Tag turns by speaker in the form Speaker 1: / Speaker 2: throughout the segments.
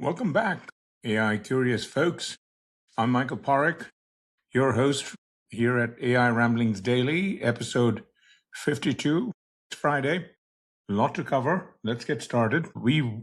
Speaker 1: Welcome back, AI curious folks. I'm Michael Parekh, your host here at AI Ramblings Daily, episode 52. It's Friday. A lot to cover. Let's get started. We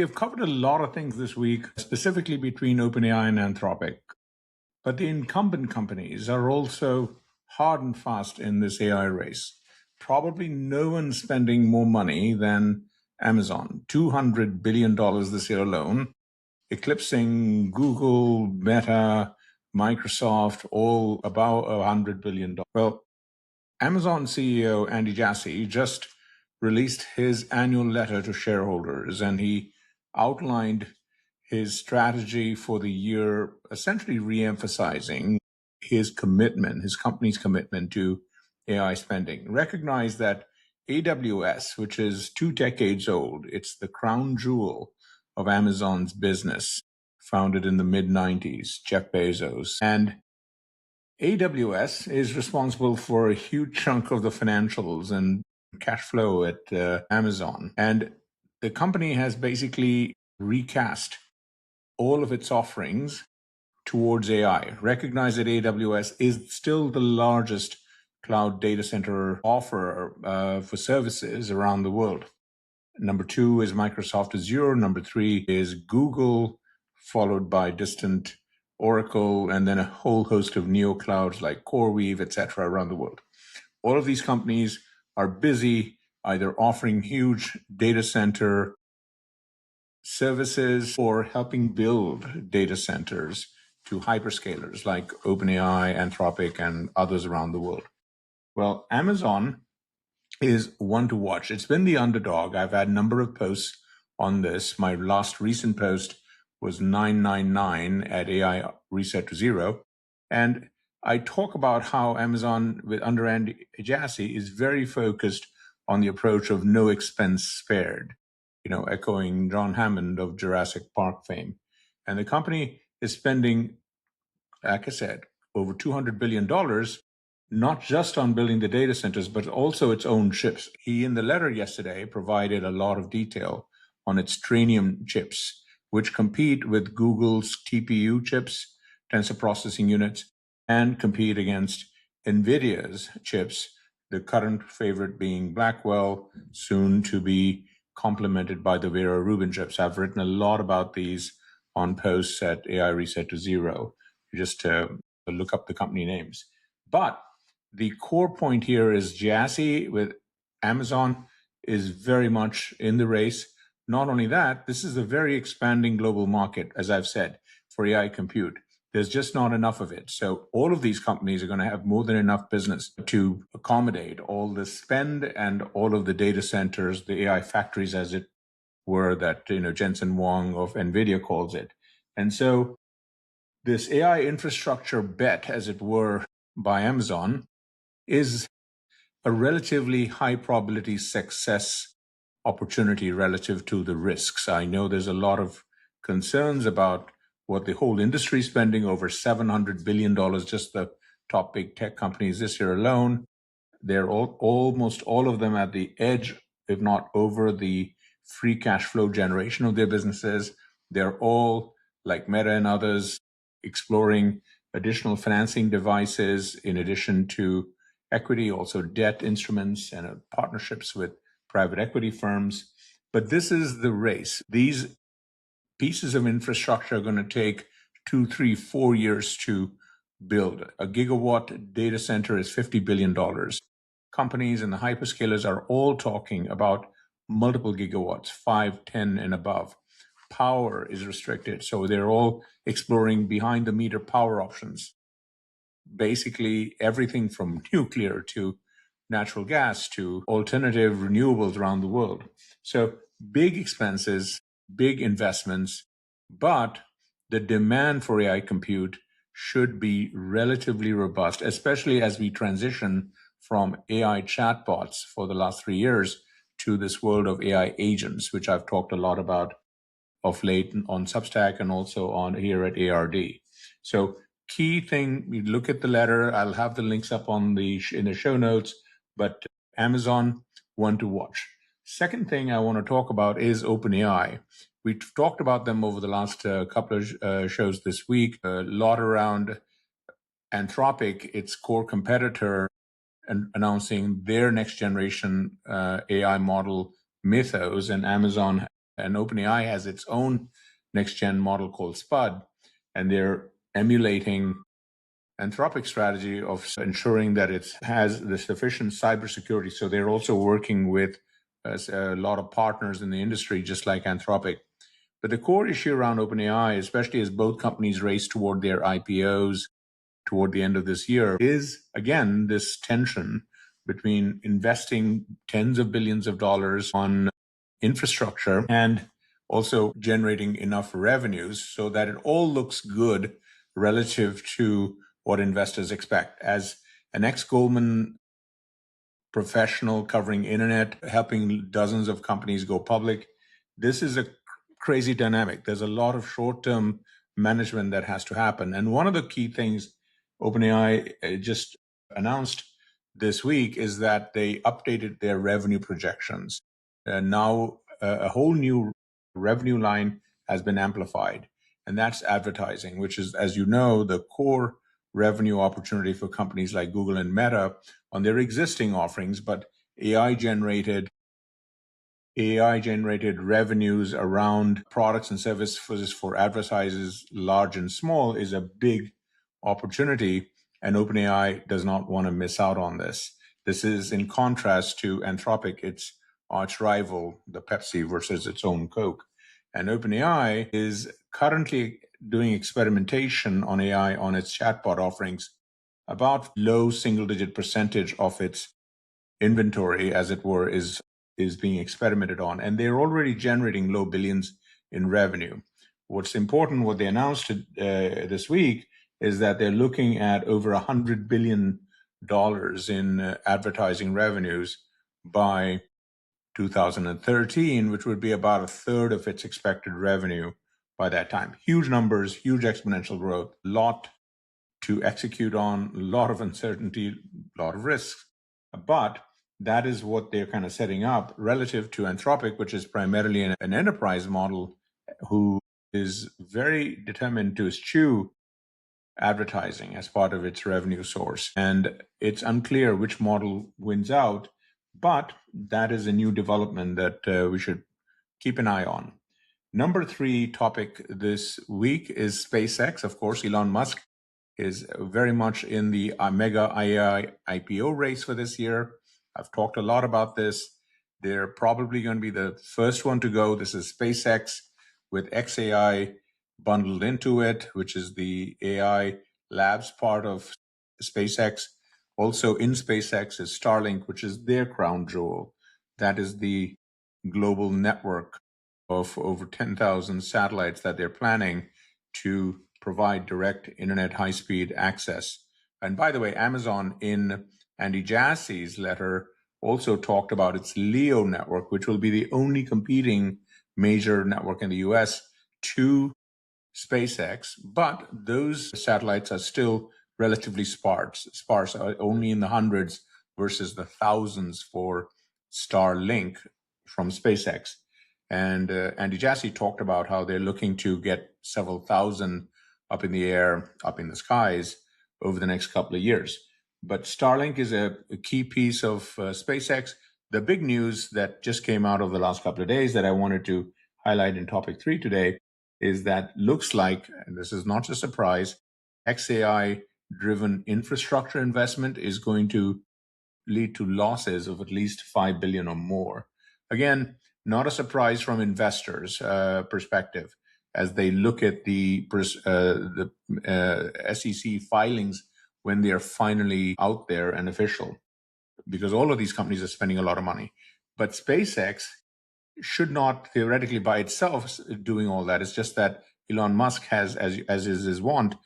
Speaker 1: have covered a lot of things this week, specifically between OpenAI and Anthropic. But the incumbent companies are also hard and fast in this AI race. Probably no one's spending more money than Amazon, $200 billion this year alone, eclipsing Google, Meta, Microsoft, all about $100 billion. Well, Amazon CEO Andy Jassy just released his annual letter to shareholders, and he outlined his strategy for the year, essentially re-emphasizing his commitment, his company's commitment to AI spending. Recognize that AWS, which is 2 decades old, it's the crown jewel of Amazon's business, founded in the mid-90s, Jeff Bezos. And AWS is responsible for a huge chunk of the financials and cash flow at Amazon. And the company has basically recast all of its offerings towards AI. Recognize that AWS is still the largest cloud data center offerer for services around the world. Number 2 is Microsoft Azure. Number 3 is Google, followed by distant Oracle, and then a whole host of neoclouds like CoreWeave, etc., around the world. All of these companies are busy either offering huge data center services or helping build data centers to hyperscalers like OpenAI, Anthropic, and others around the world. Well, Amazon is one to watch. It's been the underdog. I've had a number of posts on this. My last recent post was 999 at AI Reset to Zero. And I talk about how Amazon, under Andy Jassy, is very focused on the approach of no expense spared, echoing John Hammond of Jurassic Park fame. And the company is spending, like I said, over $200 billion, not just on building the data centers, but also its own chips. He, in the letter yesterday, provided a lot of detail on its Trainium chips, which compete with Google's TPU chips, tensor processing units, and compete against NVIDIA's chips, the current favorite being Blackwell, soon to be complemented by the Vera Rubin chips. I've written a lot about these on posts at AI Reset to Zero, just to look up the company names. But the core point here is Jassy with Amazon is very much in the race. Not only that, this is a very expanding global market, as I've said, for AI compute. There's just not enough of it. So all of these companies are going to have more than enough business to accommodate all the spend and all of the data centers, the AI factories, as it were, that Jensen Huang of NVIDIA calls it. And so this AI infrastructure bet, as it were, by Amazon is a relatively high probability success opportunity relative to the risks. I know there's a lot of concerns about what the whole industry is spending, over $700 billion, just the top big tech companies this year alone. They're almost all of them at the edge, if not over the free cash flow generation of their businesses. They're all, like Meta and others, exploring additional financing devices in addition to equity, also debt instruments and partnerships with private equity firms. But this is the race. These pieces of infrastructure are going to take 2, 3, 4 years to build. A gigawatt data center is $50 billion. Companies and the hyperscalers are all talking about multiple gigawatts, 5, 10, and above. Power is restricted, so they're all exploring behind the meter power options. Basically, everything from nuclear to natural gas to alternative renewables around the world. So big expenses, big investments, but the demand for AI compute should be relatively robust, especially as we transition from AI chatbots for the last 3 years to this world of AI agents, which I've talked a lot about of late on Substack and also on here at ARD. So key thing, you look at the letter, I'll have the links up in the show notes, but Amazon, one to watch. Second thing I want to talk about is OpenAI. We talked about them over the last couple of shows this week. A lot around Anthropic, its core competitor, announcing their next generation AI model, Mythos, and Amazon and OpenAI has its own next gen model called Spud, and they're emulating Anthropic strategy of ensuring that it has the sufficient cybersecurity. So they're also working with a lot of partners in the industry, just like Anthropic. But the core issue around OpenAI, especially as both companies race toward their IPOs toward the end of this year, is again this tension between investing tens of billions of dollars on infrastructure and also generating enough revenues so that it all looks good relative to what investors expect. As an ex-Goldman professional covering internet, helping dozens of companies go public, this is a crazy dynamic. There's a lot of short-term management that has to happen. And one of the key things OpenAI just announced this week is that they updated their revenue projections. Now a whole new revenue line has been amplified, and that's advertising, which is, as you know, the core revenue opportunity for companies like Google and Meta on their existing offerings. But AI generated revenues around products and services for advertisers, large and small, is a big opportunity, and OpenAI does not want to miss out on this. This is in contrast to Anthropic, its arch rival, the Pepsi versus its own Coke. And OpenAI is currently doing experimentation on AI on its chatbot offerings. About low single-digit percentage of its inventory, as it were, is being experimented on, and they're already generating low billions in revenue. What's important, what they announced this week, is that they're looking at over $100 billion in advertising revenues by 2013, which would be about a third of its expected revenue by that time. Huge numbers, huge exponential growth, a lot to execute on, a lot of uncertainty, a lot of risks. But that is what they're kind of setting up relative to Anthropic, which is primarily an enterprise model who is very determined to eschew advertising as part of its revenue source. And it's unclear which model wins out, but that is a new development that we should keep an eye on. Number 3 topic this week is SpaceX. Of course, Elon Musk is very much in the mega AI IPO race for this year. I've talked a lot about this. They're probably going to be the first one to go. This is SpaceX with xAI bundled into it, which is the AI labs part of SpaceX. Also in SpaceX is Starlink, which is their crown jewel. That is the global network of over 10,000 satellites that they're planning to provide direct internet high-speed access. And by the way, Amazon in Andy Jassy's letter also talked about its LEO network, which will be the only competing major network in the US to SpaceX. But those satellites are still relatively sparse, only in the hundreds versus the thousands for Starlink from SpaceX. And Andy Jassy talked about how they're looking to get several thousand up in the air, up in the skies over the next couple of years. But Starlink is a key piece of SpaceX. The big news that just came out over the last couple of days that I wanted to highlight in topic 3 today is that looks like, and this is not a surprise, xAI-driven infrastructure investment is going to lead to losses of at least $5 billion or more. Again, not a surprise from investors' perspective as they look at the SEC filings when they are finally out there and official, because all of these companies are spending a lot of money. But SpaceX should not theoretically by itself doing all that. It's just that Elon Musk has, as is his wont,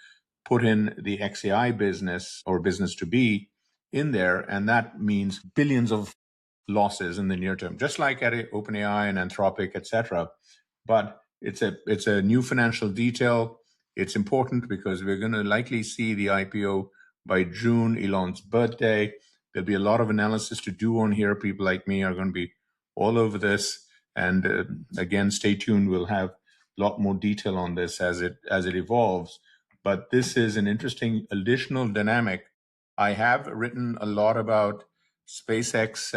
Speaker 1: put in the xAI business or business to be in there, and that means billions of losses in the near term, just like at OpenAI and Anthropic, etc. But it's a new financial detail. It's important because we're going to likely see the IPO by June, Elon's birthday. There'll be a lot of analysis to do on here. People like me are going to be all over this. And again, stay tuned. We'll have a lot more detail on this as it evolves. But this is an interesting additional dynamic. I have written a lot about SpaceX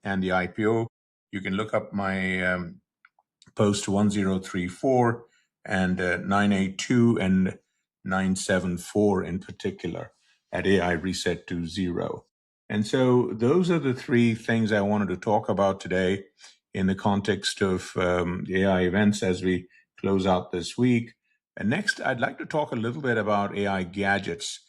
Speaker 1: and the IPO. You can look up my post 1034 and 982 and 974 in particular at AI Reset to Zero. And so those are the three things I wanted to talk about today in the context of AI events as we close out this week. And next, I'd like to talk a little bit about AI gadgets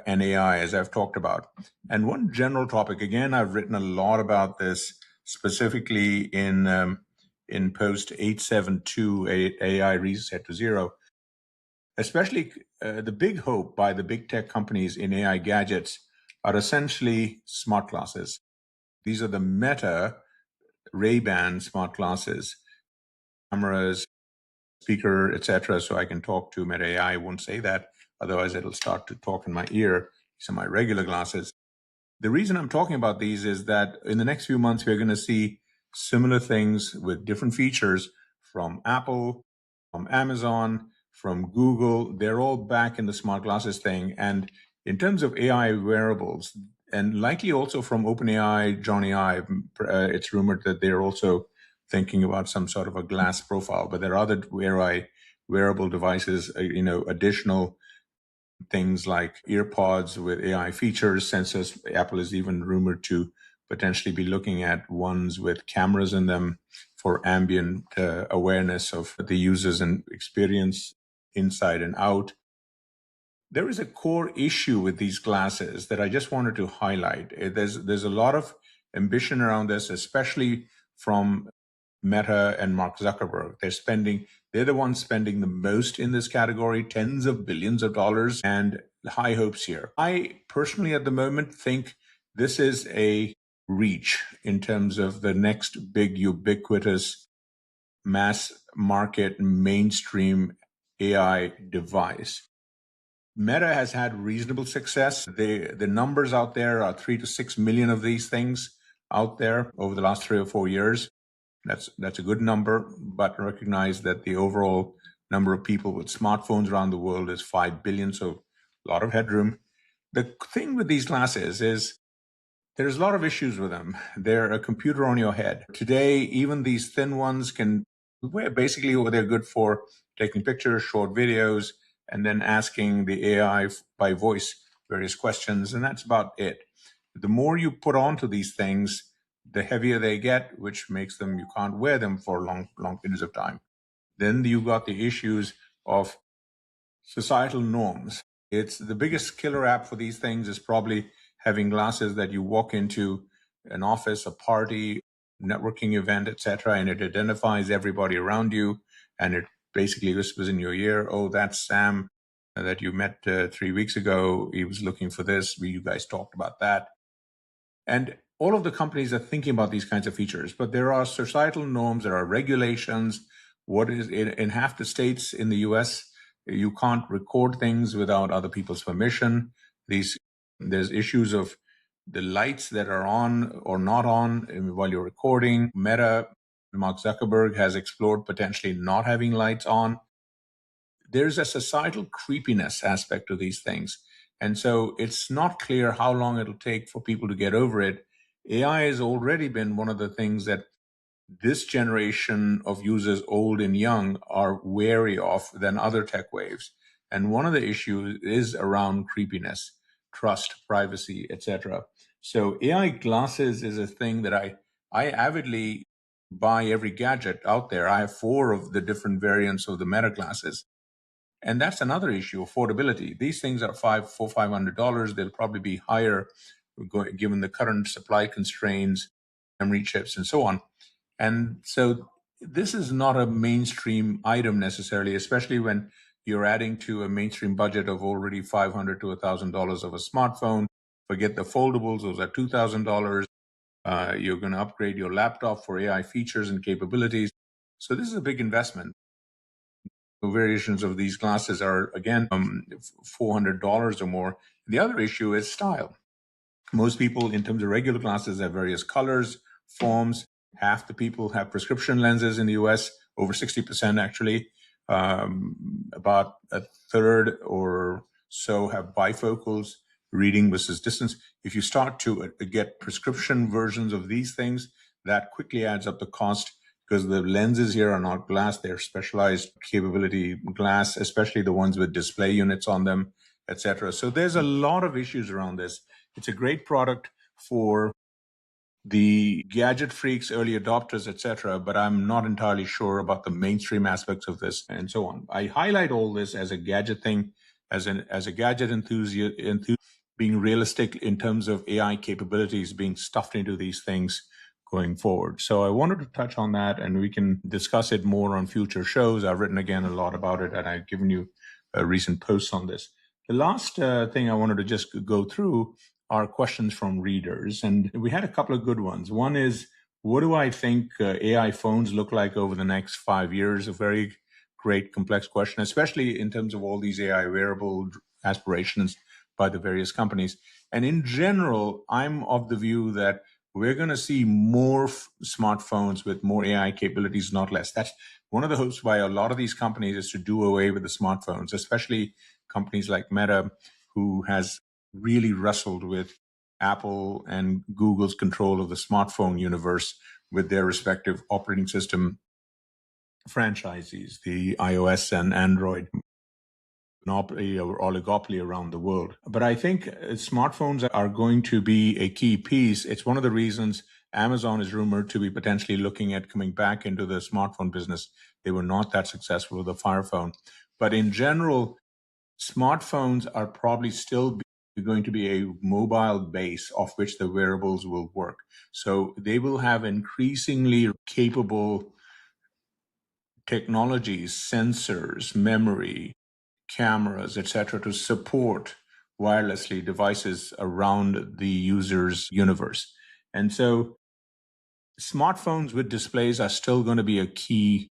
Speaker 1: and AI, as I've talked about. And one general topic, again, I've written a lot about this specifically in post 872 AI Reset to Zero, especially the big hope by the big tech companies in AI gadgets are essentially smart glasses. These are the Meta Ray-Ban smart glasses, cameras, speaker, etc. So I can talk to Meta AI. I won't say that, otherwise it'll start to talk in my ear. These are my regular glasses. The reason I'm talking about these is that in the next few months, we're going to see similar things with different features from Apple, from Amazon, from Google. They're all back in the smart glasses thing. And in terms of AI wearables, and likely also from OpenAI, Johnny Ive, it's rumored that they're also thinking about some sort of a glass profile, but there are other AI wearable devices, additional things like earpods with AI features, sensors. Apple is even rumored to potentially be looking at ones with cameras in them for ambient awareness of the users and experience inside and out. There is a core issue with these glasses that I just wanted to highlight. There's a lot of ambition around this, especially from Meta and Mark Zuckerberg. They're the ones spending the most in this category, tens of billions of dollars, and high hopes here. I personally, at the moment, think this is a reach in terms of the next big ubiquitous mass market mainstream AI device. Meta has had reasonable success. The numbers out there are 3 to 6 million of these things out there over the last 3 or 4 years. That's a good number, but recognize that the overall number of people with smartphones around the world is 5 billion, so a lot of headroom. The thing with these glasses is there's a lot of issues with them. They're a computer on your head. Today, even these thin ones basically what they're good for, taking pictures, short videos, and then asking the AI by voice various questions, and that's about it. The more you put onto these things, the heavier they get, which makes them, you can't wear them for long periods of time. Then you've got the issues of societal norms. It's the biggest killer app for these things is probably having glasses that you walk into an office, a party, networking event, etc., and it identifies everybody around you, and it basically whispers in your ear, "Oh, that's Sam that you met 3 weeks ago. He was looking for this. You guys talked about that." And all of the companies are thinking about these kinds of features, but there are societal norms, there are regulations. What is in half the states in the US, you can't record things without other people's permission. There's issues of the lights that are on or not on while you're recording. Meta, Mark Zuckerberg has explored potentially not having lights on. There's a societal creepiness aspect to these things. And so it's not clear how long it'll take for people to get over it. AI has already been one of the things that this generation of users, old and young, are wary of than other tech waves. And one of the issues is around creepiness, trust, privacy, etc. So AI glasses is a thing that I avidly buy every gadget out there. I have 4 of the different variants of the Meta glasses. And that's another issue, affordability. These things are $500. They'll probably be higher given the current supply constraints, memory chips, and so on. And so this is not a mainstream item necessarily, especially when you're adding to a mainstream budget of already $500 to $1,000 of a smartphone. Forget the foldables; those are $2,000. You're going to upgrade your laptop for AI features and capabilities. So this is a big investment. Variations of these glasses are, again, $400 or more. The other issue is style. Most people, in terms of regular glasses, have various colors, forms. Half the people have prescription lenses in the US, over 60% actually. About a third or so have bifocals, reading versus distance. If you start to get prescription versions of these things, that quickly adds up the cost, because the lenses here are not glass, they're specialized capability glass, especially the ones with display units on them, etc. So there's a lot of issues around this. It's a great product for the gadget freaks, early adopters, etc., but I'm not entirely sure about the mainstream aspects of this and so on. I highlight all this as a gadget thing, as a gadget enthusiast, being realistic in terms of AI capabilities being stuffed into these things going forward. So I wanted to touch on that, and we can discuss it more on future shows. I've written again a lot about it, and I've given you recent posts on this. The last thing I wanted to just go through are questions from readers, and we had a couple of good ones. One is, what do I think AI phones look like over the next 5 years? A very great, complex question, especially in terms of all these AI wearable aspirations by the various companies. And in general, I'm of the view that we're going to see more smartphones with more AI capabilities, not less. That's one of the hopes by a lot of these companies, is to do away with the smartphones, especially companies like Meta, who has really wrestled with Apple and Google's control of the smartphone universe with their respective operating system franchisees, the iOS and Android monopoly or oligopoly around the world. But I think smartphones are going to be a key piece. It's one of the reasons Amazon is rumored to be potentially looking at coming back into the smartphone business. They were not that successful with the Fire Phone. But in general, smartphones are probably still going to be a mobile base off which the wearables will work. So they will have increasingly capable technologies, sensors, memory, cameras, etc., to support wirelessly devices around the user's universe. And so smartphones with displays are still going to be a key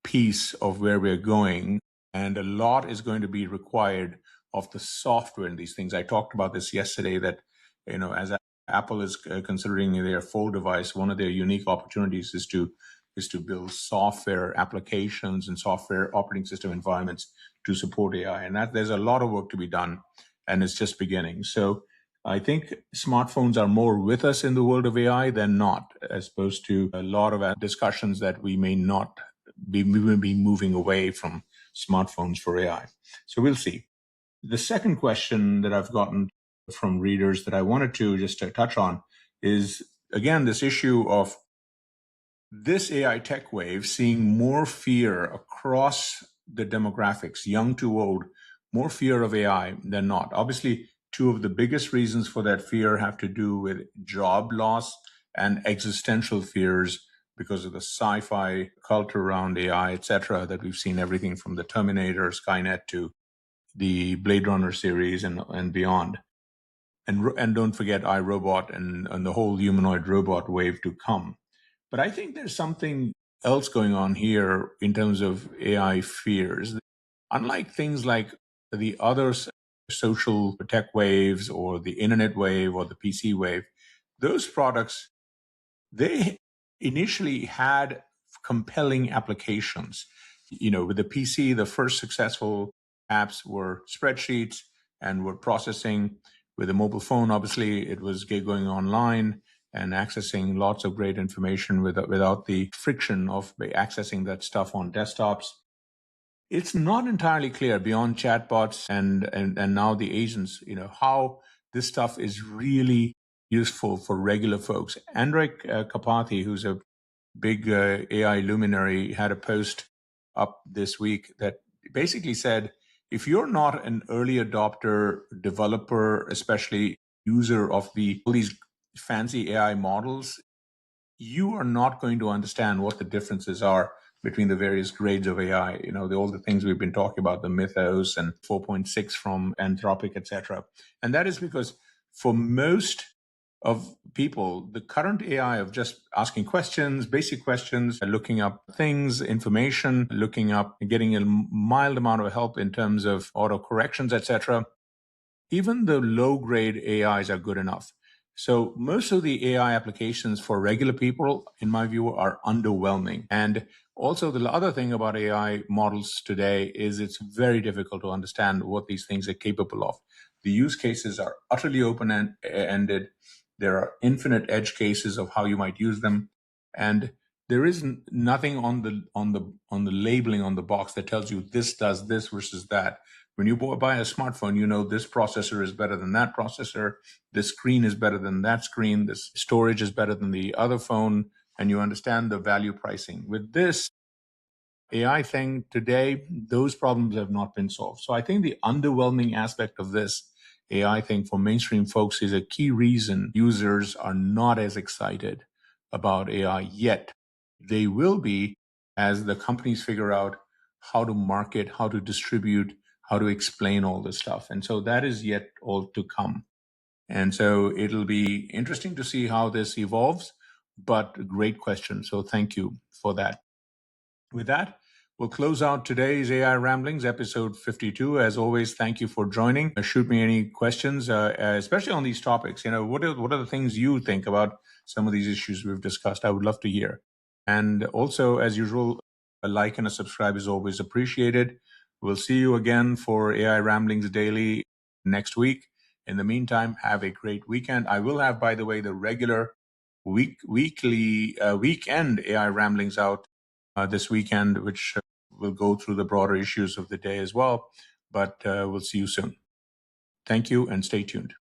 Speaker 1: piece of where we're going, and a lot is going to be required of the software in these things. I talked about this yesterday, that as Apple is considering their Fold device, one of their unique opportunities is to build software applications and software operating system environments to support AI, and that there's a lot of work to be done, and it's just beginning. So I think smartphones are more with us in the world of AI than not, as opposed to a lot of discussions that we may not be moving away from smartphones for AI. So we'll see. The second question that I've gotten from readers that I wanted to just touch on is, again, this issue of this AI tech wave seeing more fear across the demographics, young to old, more fear of AI than not. Obviously, two of the biggest reasons for that fear have to do with job loss and existential fears because of the sci-fi culture around AI, etc., that we've seen everything from the Terminator, Skynet to the Blade Runner series and beyond. And don't forget iRobot and the whole humanoid robot wave to come. But I think there's something else going on here in terms of AI fears. Unlike things like the other social tech waves or the internet wave or the PC wave, those products, they initially had compelling applications. With the PC, the first successful apps were spreadsheets and were processing. With the mobile phone, obviously, it was going online and accessing lots of great information without the friction of accessing that stuff on desktops. It's not entirely clear beyond chatbots and now the agents, how this stuff is really useful for regular folks. Andrej Karpathy, who's a big AI luminary, had a post up this week that basically said, if you're not an early adopter, developer, especially user of all these fancy AI models, you are not going to understand what the differences are between the various grades of AI. All the things we've been talking about, the Mythos and 4.6 from Anthropic, etc. And that is because for most of people, the current AI of just asking questions, basic questions, looking up things, information, getting a mild amount of help in terms of auto corrections, etc. Even the low grade AIs are good enough. So most of the AI applications for regular people, in my view, are underwhelming. And also the other thing about AI models today is it's very difficult to understand what these things are capable of. The use cases are utterly open-ended. There are infinite edge cases of how you might use them. And there is nothing on the labeling on the box that tells you this does this versus that. When you buy a smartphone, you know this processor is better than that processor, this screen is better than that screen, this storage is better than the other phone, and you understand the value pricing. With this AI thing today, those problems have not been solved. So I think the underwhelming aspect of this AI thing for mainstream folks is a key reason users are not as excited about AI yet. They will be as the companies figure out how to market, how to distribute, how to explain all this stuff. And so that is yet all to come. And so it'll be interesting to see how this evolves, but great question. So thank you for that. With that, we'll close out today's AI Ramblings, episode 52. As always, thank you for joining. Shoot me any questions, especially on these topics. What are the things you think about some of these issues we've discussed? I would love to hear. And also, as usual, a like and a subscribe is always appreciated. We'll see you again for AI Ramblings Daily next week. In the meantime, have a great weekend. I will have, by the way, the regular weekend AI Ramblings out this weekend, which will go through the broader issues of the day as well. But we'll see you soon. Thank you and stay tuned.